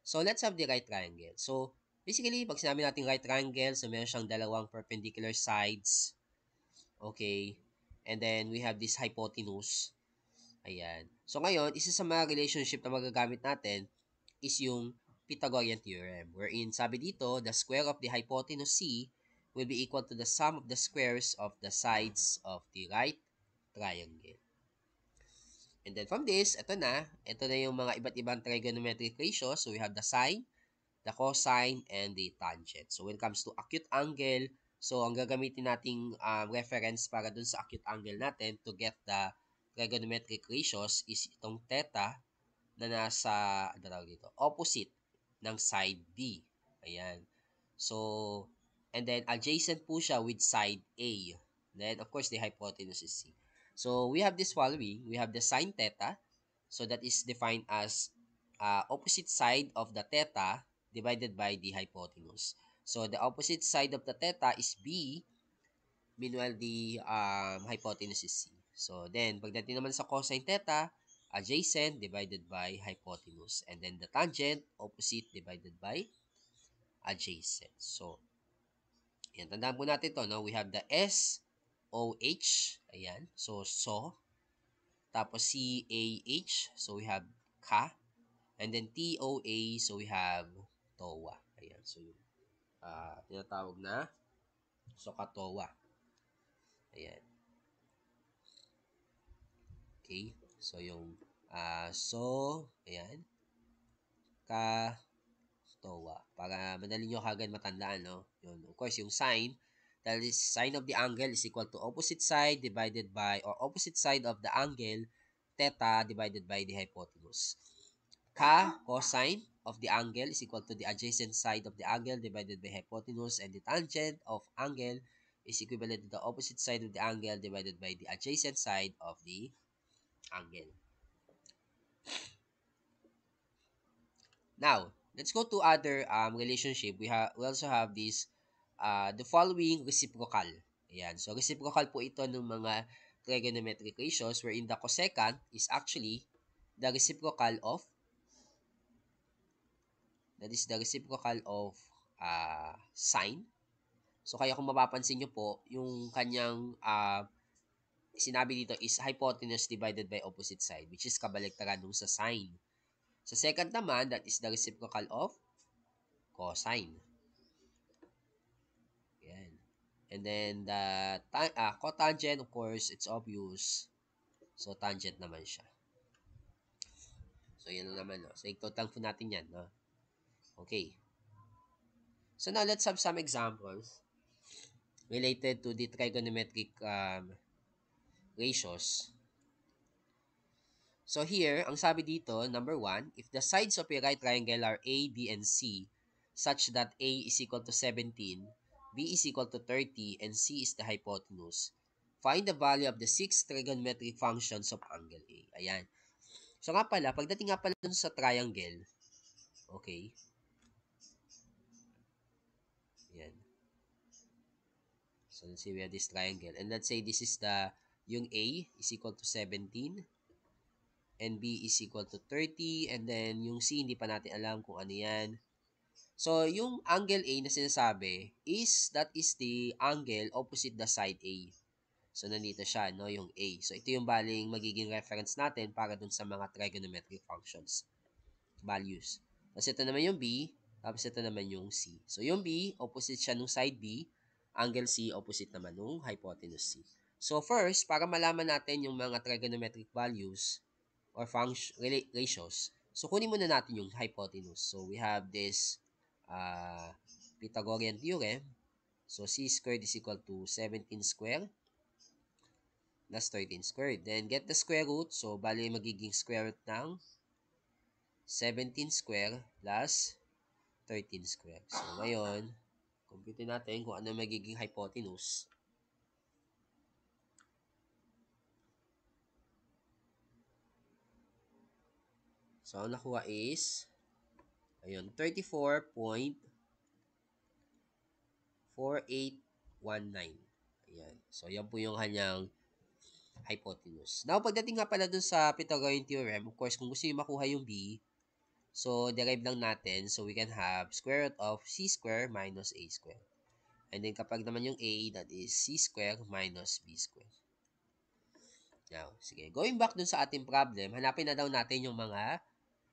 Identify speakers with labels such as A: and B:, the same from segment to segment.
A: So, let's have the right triangle. So, basically, pag sinabi natin right triangle, so meron siyang dalawang perpendicular sides. Okay. And then, we have this hypotenuse. Ayan. So, ngayon, isa sa mga relationship na magagamit natin is yung Pythagorean theorem, wherein sabi dito, the square of the hypotenuse C will be equal to the sum of the squares of the sides of the right triangle. And then from this, ito na yung mga iba't ibang trigonometric ratios. So we have the sine, the cosine, and the tangent. So when it comes to acute angle, so ang gagamitin nating reference para dun sa acute angle natin to get the trigonometric ratios is itong theta na nasa, ano tawag dito, opposite ng side B. Ayan. So, and then adjacent po siya with side A. Then, of course, the hypotenuse is C. So, we have this following. We have the sine theta. So, that is defined as opposite side of the theta divided by the hypotenuse. So, the opposite side of the theta is B, meanwhile the hypotenuse is C. So, then, pagdating naman sa cosine theta, adjacent divided by hypotenuse. And then the tangent, opposite divided by adjacent. So, yan. Tandaan po natin to, no? We have the SOH. Ayan. So. Tapos CAH. So, we have Ka. And then TOA. So, we have TOA. Ayan. So, yung tinatawag na SOHCAHTOA. Ayan. Okay. So, yung ayan. TOA. Para madali nyo kagad matandaan, no? Yun. Of course, yung sine, that is sine of the angle is equal to opposite side divided by, or opposite side of the angle, theta divided by the hypotenuse. Cosine of the angle is equal to the adjacent side of the angle divided by hypotenuse, and the tangent of angle is equivalent to the opposite side of the angle divided by the adjacent side of the angle. Now, let's go to other relationship. We also have this the following reciprocal. Ayan. So, reciprocal po ito ng mga trigonometric ratios wherein the cosecant is actually the reciprocal of sine. So, kaya kung mapapansin nyo po, yung kanyang sinabi dito is hypotenuse divided by opposite side, which is kabaliktaran nung sa sine. Sa second naman, that is the reciprocal of cosine. Yan. And then, the cotangent, of course, it's obvious. So, tangent naman siya. So, yan naman. No? So, i-total po natin yan. No? Okay. So, now, let's have some examples related to the trigonometric ratios. So, here, ang sabi dito, number 1, if the sides of a right triangle are A, B, and C, such that A is equal to 17, B is equal to 30, and C is the hypotenuse, find the value of the 6 trigonometric functions of angle A. Ayan. So, nga pala, pagdating nga pala dun sa triangle, okay, ayan. So, let's say we have this triangle. And let's say this is yung A is equal to 17, and B is equal to 30, and then yung C, hindi pa natin alam kung ano yan. So, yung angle A na sinasabi that is the angle opposite the side A. So, nandito siya, no, yung A. So, ito yung baling magiging reference natin para dun sa mga trigonometric functions, values. Tapos, ito naman yung B, tapos ito naman yung C. So, yung B, opposite siya nung side B, angle C, opposite naman nung hypotenuse C. So, first, para malaman natin yung mga trigonometric values, or ratios. So, kunin muna natin yung hypotenuse. So, we have this Pythagorean theorem. So, C squared is equal to 17 squared plus 13 squared. Then, get the square root. So, bali magiging square root ng 17 squared plus 13 squared. So, ngayon, compute natin kung ano magiging hypotenuse. So, ang nakuha is, ayun, 34.4819. Ayan. So, yan po yung kanyang hypotenuse. Now, pagdating nga pala dun sa Pythagorean theorem, of course, kung gusto nyo makuha yung B, So, derive lang natin. So, we can have square root of c square minus a square. And then, kapag naman yung a, that is c square minus b square. Now, sige. Going back dun sa ating problem, hanapin na daw natin yung mga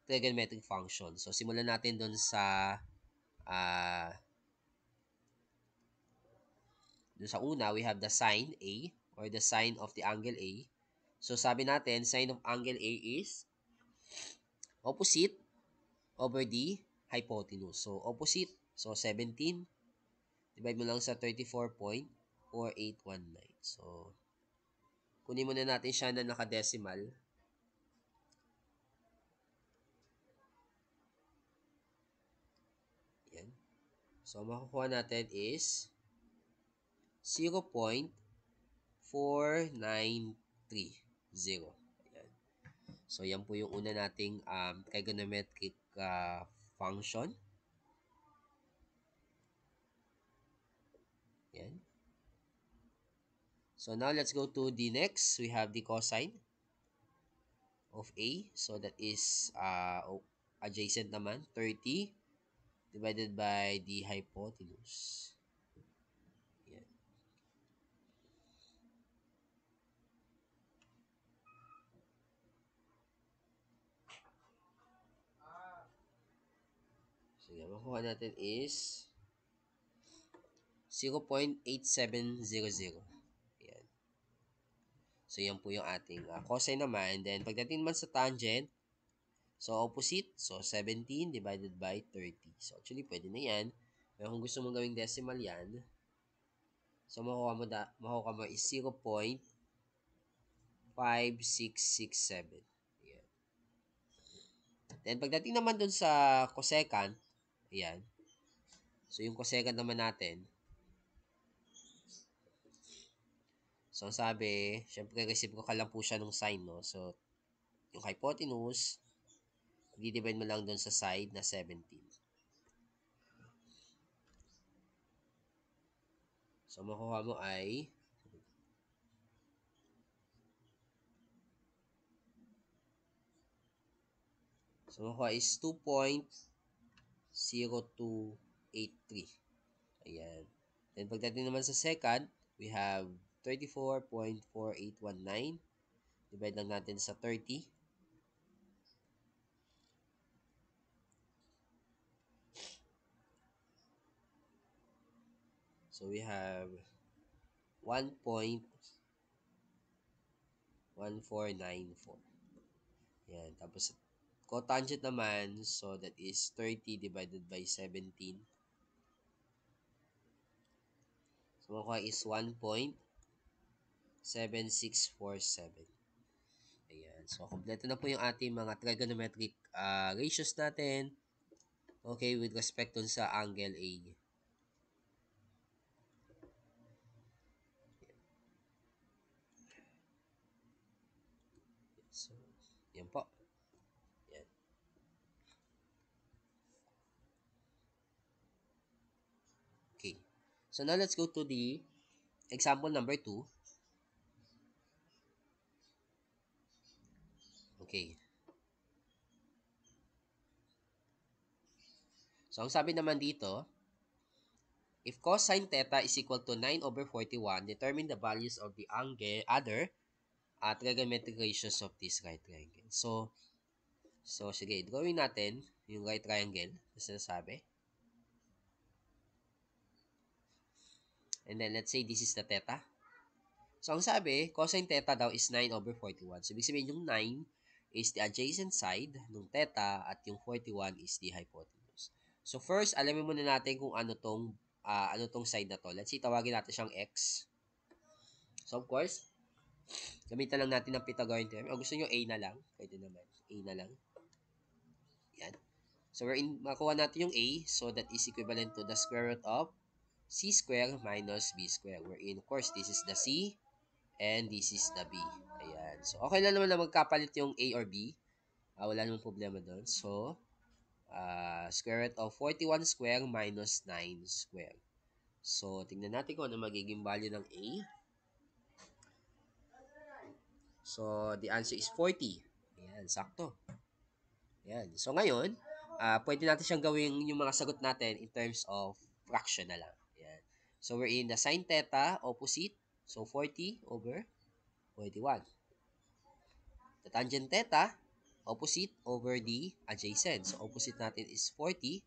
A: trigonometric function. So, simulan natin dun sa uh, una, we have the sine A or the sine of the angle A. So, sabi natin, sine of angle A is opposite over the hypotenuse. So, opposite. So, 17. Divide mo lang sa 34.4819. So, kunin muna natin siya na nakadecimal. Yan. So, makukuha natin is 0.4930. Ayan. So, yan po yung una nating trigonometric function. Yan. So, now let's go to the next. We have the cosine of A. So, that is adjacent naman, 30 divided by the hypotenuse. Yan. So, yan. Makuha natin is 0.8700. Yan. So, yan po yung ating cosine naman. And then, pagdating naman sa tangent, so opposite, so 17 divided by 30. So, actually, pwede na yan. Pero kung gusto mong gawing decimal yan, so makuha mo is 0.5667. Ayan. Then, pagdating naman dun sa cosecant, ayan. So, yung cosecant naman natin, so, ang sabi, syempre, reciprocal lang po siya nung sine, no? So, yung hypotenuse, i-divide mo lang dun sa side na 17. So, makuha mo ay is 2.0283. Ayan. Then, pagdating naman sa second, we have 34.4819. Divide lang natin sa 30. So, we have 1.1494. Ayan. Tapos, cotangent naman, so that is 30 divided by 17. So, makuha is 1.7647. Ayan. So, kompleto na po yung ating mga trigonometric ratios natin. Okay, with respect dun sa angle A. So, yan po. Yan. Okay. So, now let's go to the example number 2. Okay. So, ang sabi naman dito, if cosine theta is equal to 9 over 41, determine the values of the other trigonometric ratios of this right triangle. So sige, drawing natin yung right triangle na sinasabi. And then, let's say this is the theta. So, ang sabi, cosine theta daw is 9 over 41. So, ibig sabihin yung 9 is the adjacent side ng theta at yung 41 is the hypotenuse. So, first, alamin muna natin kung ano tong side na to. Let's see, tawagin natin siyang x. So, of course, gamitan lang natin ng Pythagorean theorem. O gusto nyo a na lang, pwede naman. A na lang. Yan. So, makuha natin yung a, so that is equivalent to the square root of c square minus b square. Wherein, of course, this is the c, and this is the B. Ayan. So, okay lang naman na magkapalit yung A or B. Wala namang problema doon. So, square root of 41 square minus 9 square. So, tingnan natin kung ano magiging value ng A. So, the answer is 40. Ayan, sakto. Ayan. So, ngayon, pwede natin siyang gawing yung mga sagot natin in terms of fraction na lang. Ayan. So, we're in the sine theta, opposite. So, 40 over 41. The tangent theta, opposite over the adjacent. So, opposite natin is 40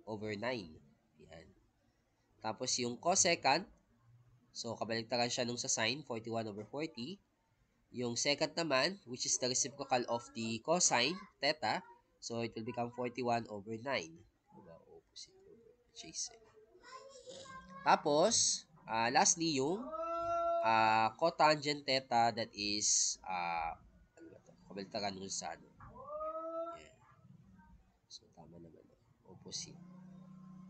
A: over 9. Ayan. Tapos, yung cosecant, so, kabaligtaran siya nung sa sine, 41 over 40. Yung second naman, which is the reciprocal of the cosine, theta, so it will become 41 over 9. Diba? Opposite over adjacent. Tapos, lastly, yung cotangent theta that is, ano ba to? Kabaligtaran nun sa ano. Yeah. So, tama naman. Opposite.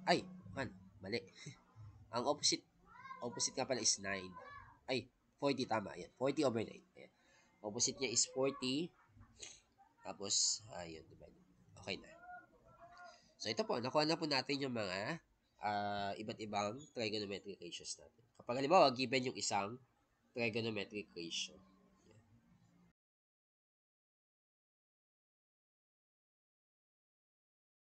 A: Ay, mali. Ang opposite nga pala is 9. Ay, 40 tama. Ayan, 40 over 9. Ayan. Opposite niya is 40. Tapos, ayun, diba? Okay na. So, ito po, nakuha na po natin yung mga iba't ibang trigonometric ratios natin. Kapag halimbawa, given yung isang trigonometric ratio.